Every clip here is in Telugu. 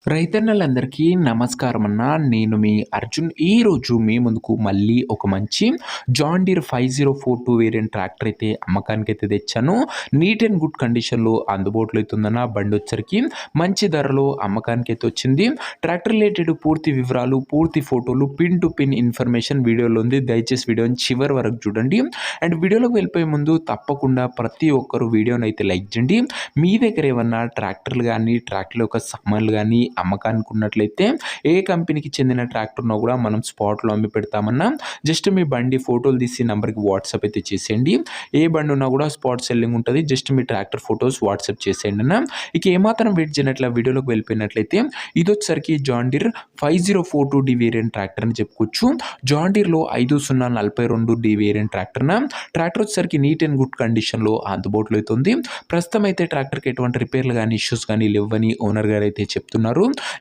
రైతన్నలందరికీ నమస్కారం అన్న. నేను మీ అర్జున్. ఈరోజు మీ ముందుకు మళ్ళీ ఒక మంచి జాన్ డీర్ 5042 వేరియంట్ ట్రాక్టర్ అయితే అమ్మకానికైతే తెచ్చాను. నీట్ అండ్ గుడ్ కండిషన్‌లో అందుబాటులో అయితుందన్న. బండొచ్చరికి మంచి ధరలో అమ్మకానికైతే వచ్చింది. ట్రాక్టర్ రిలేటెడ్ పూర్తి వివరాలు, పూర్తి ఫోటోలు, పిన్ టు పిన్ ఇన్ఫర్మేషన్ వీడియోలో ఉంది. దయచేసి వీడియోని చివరి వరకు చూడండి. అండ్ వీడియోలోకి వెళ్ళిపోయే ముందు తప్పకుండా ప్రతి ఒక్కరు వీడియోనైతే లైక్ చేయండి. మీ దగ్గర ఏమన్నా ట్రాక్టర్లు గానీ, ట్రాక్టర్ యొక్క సామాన్లు గానీ అమ్మకానికి ఉన్నట్లయితే ఏ కంపెనీకి చెందిన ట్రాక్టర్ ఉన్నా కూడా మనం స్పాట్లో అమ్మి పెడతామన్నా. జస్ట్ మీ బండి ఫోటోలు తీసి నంబర్‌కి వాట్సాప్ అయితే చేసేయండి. ఏ బండి ఉన్నా కూడా స్పాట్ సెల్లింగ్ ఉంటది. జస్ట్ మీ ట్రాక్టర్ ఫోటోస్ వాట్సాప్ చేసేయండి అన్న. ఇక ఏమాత్రం వెయిట్ చేయనట్ల వీడియోలోకి వెళ్ళిపోయినట్లయితే ఇదొచ్చేసరికి జాన్ డీర్ 5042 వేరియంట్ ట్రాక్టర్ అని చెప్పుకోవచ్చు. జాన్ డీర్‌లో 5042 వేరియంట్ ట్రాక్టర్ వచ్చేసరికి నీట్ అండ్ గుడ్ కండిషన్‌లో అందుబాటులో అయితే ఉంది. ప్రస్తుతం అయితే ట్రాక్టర్‌కి ఎటువంటి రిపేర్లు గానీ, ఇష్యూస్ గానీ లేవని ఓనర్ గారు అయితే చెప్తున్నారు.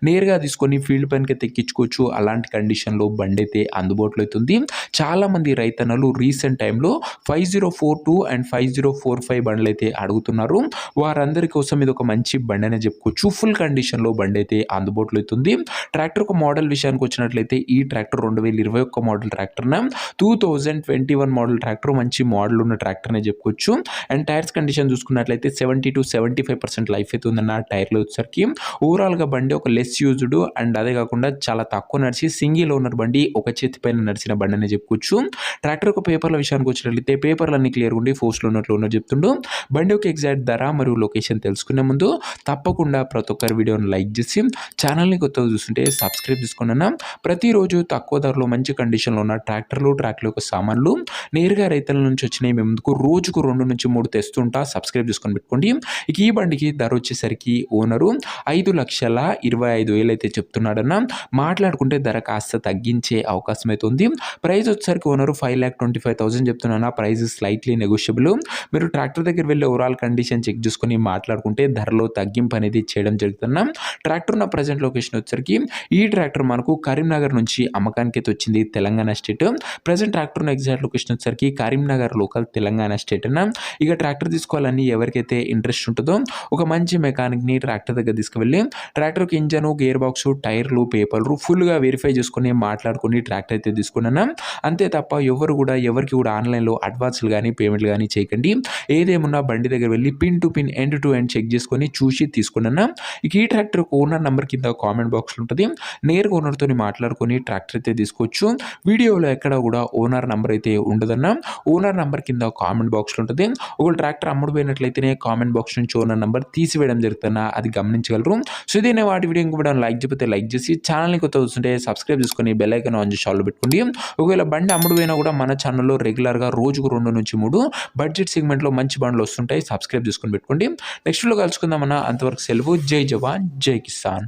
నేరుగా తీసుకొని ఫీల్డ్ పనికైతే ఎక్కించుకోవచ్చు. అలాంటి కండిషన్‌లో బండైతే అందుబాటులో అయితే ఉంది. చాలామంది రైతన్నలు రీసెంట్ టైంలో 5042 అండ్ 5045 బండ్లైతే అడుగుతున్నారు. వారందరి కోసం ఇది ఒక మంచి బండనే చెప్పుకోవచ్చు. ఫుల్ కండిషన్‌లో బండైతే అందుబాటులో అయితే ఉంది. ట్రాక్టర్ ఒక మోడల్ విషయానికి వచ్చినట్లయితే ఈ ట్రాక్టర్ 2021 మోడల్ ట్రాక్టర్‌న 2021 మోడల్ ట్రాక్టర్ మంచి మోడల్ ఉన్న ట్రాక్టర్ అనే చెప్పుకోవచ్చు. అండ్ టైర్స్ కండిషన్ చూసుకున్నట్లయితే 70-75% లైఫ్ అయితే ఉందన్న టైర్‌లో వచ్చేసరికి. ఓవరాల్‌గా బండి ఒక లెస్ యూజ్డ్ అండ్ అదే కాకుండా చాలా తక్కువ నడిచి సింగిల్ ఓనర్ బండి, ఒక చేతి పైన నడిచిన బండి అనే చెప్పుకోవచ్చు. ట్రాక్టర్ యొక్క పేపర్ల విషయానికి వచ్చినట్లయితే పేపర్లన్నీ క్లియర్‌గా ఉండి ఫోర్స్‌లో ఉన్నట్లు ఓనర్ చెప్తుండు. బండి యొక్క ఎగ్జాక్ట్ ధర మరియు లొకేషన్ తెలుసుకునే ముందు తప్పకుండా ప్రతి ఒక్కరి వీడియోని లైక్ చేసి ఛానల్‌ని కొత్తగా చూస్తుంటే సబ్స్క్రైబ్ చేసుకోండి అన్న. ప్రతిరోజు తక్కువ ధరలో మంచి కండిషన్‌లో ఉన్న ట్రాక్టర్ యొక్క సామాన్లు నేరుగా రైతుల నుంచి వచ్చినాయి మీ ముందుకు రోజుకు 2-3 తెస్తుంటా. సబ్స్క్రైబ్ చేసుకొని పెట్టుకోండి. ఇక ఈ బండికి ధర వచ్చేసరికి ఓనరు 5,25,000 అయితే చెప్తున్నాడన్న. మాట్లాడుకుంటే ధర కాస్త తగ్గించే అవకాశం అయితే ఉంది. ప్రైస్ వచ్చేసరికి ఓనరు 5,25,000 చెప్తున్నా. Price slightly negotiable. మీరు ట్రాక్టర్ దగ్గర వెళ్ళి ఓవరాల్ కండిషన్ చెక్ చేసుకొని మాట్లాడుకుంటే ధరలో తగ్గింపు అనేది చేయడం జరుగుతున్నా. ట్రాక్టర్ ఉన్న ప్రజెంట్ లొకేషన్ వచ్చేసరికి ఈ ట్రాక్టర్ మనకు కరీంనగర్ నుంచి అమ్మకానికి అయితే వచ్చింది, తెలంగాణ స్టేట్. ప్రజెంట్ ట్రాక్టర్ ఉన్న ఎగ్జాక్ట్ లొకేషన్ వచ్చేసరికి కరీంనగర్ లోకల్, తెలంగాణ స్టేట్ అన్న. ఇక ట్రాక్టర్ తీసుకోవాలని ఎవరికైతే ఇంట్రెస్ట్ ఉంటుందో ఒక మంచి మెకానిక్‌ని ట్రాక్టర్ దగ్గర తీసుకువెళ్ళి ట్రాక్టర్‌కి ఇంజను, గేర్ బాక్స్, టైర్లు, పేపర్లు ఫుల్‌గా వెరిఫై చేసుకొని మాట్లాడుకొని ట్రాక్టర్ అయితే తీసుకున్నాను. అంతే తప్ప ఎవరికి కూడా ఆన్‌లైన్‌లో అడ్వాన్స్‌లు గానీ, పేమెంట్‌లు గానీ చేయకండి. ఏదేమున్నా బండి దగ్గర వెళ్ళి pin to pin, end to end check చేసుకొని చూసి తీసుకున్నాను. ఇక ఈ ట్రాక్టర్ ఓనర్ నంబర్ కింద కామెంట్ బాక్స్‌లో ఉంటది. నేరుగా ఓనర్‌తోని మాట్లాడుకొని ట్రాక్టర్ అయితే తీసుకోవచ్చు. వీడియోలో ఎక్కడ కూడా ఓనర్ నంబర్ అయితే ఉండదన్న. ఓనర్ నంబర్ కింద కామెంట్ బాక్స్‌లో ఉంటది. ఒకవేళ ట్రాక్టర్ అమ్ముడుపోయినట్లయితేనే కామెంట్ బాక్స్ నుంచి ఓనర్ నంబర్ తీసివేయడం జరుగుతుందన్న. అది గమనించగలరు. సో ఇదేనే వాటి వీడియో ఇంక లైక్ చెప్పితే లైక్ చేసి ఛానల్‌ని కొత్తగా చూస్తుంటే సబ్స్క్రైబ్ చేసుకొని బెల్ ఐకాన్ ఆన్ చేసి ఆల్‌లో పెట్టుకోండి. ఒకవేళ బండి అమ్ముడుపోయినా కూడా మన ఛానల్‌లో రెగ్యులర్‌గా రోజుకు 2-3 బడ్జెట్ సెగ్మెంట్‌లో మంచి బండ్లు వస్తుంటాయి. సబ్స్క్రైబ్ చేసుకొని పెట్టుకోండి. నెక్స్ట్ వీడియోలో కలుసుకుందామన్న. అంతవరకు సెలవు. జై జవాన్, జై కిసాన్.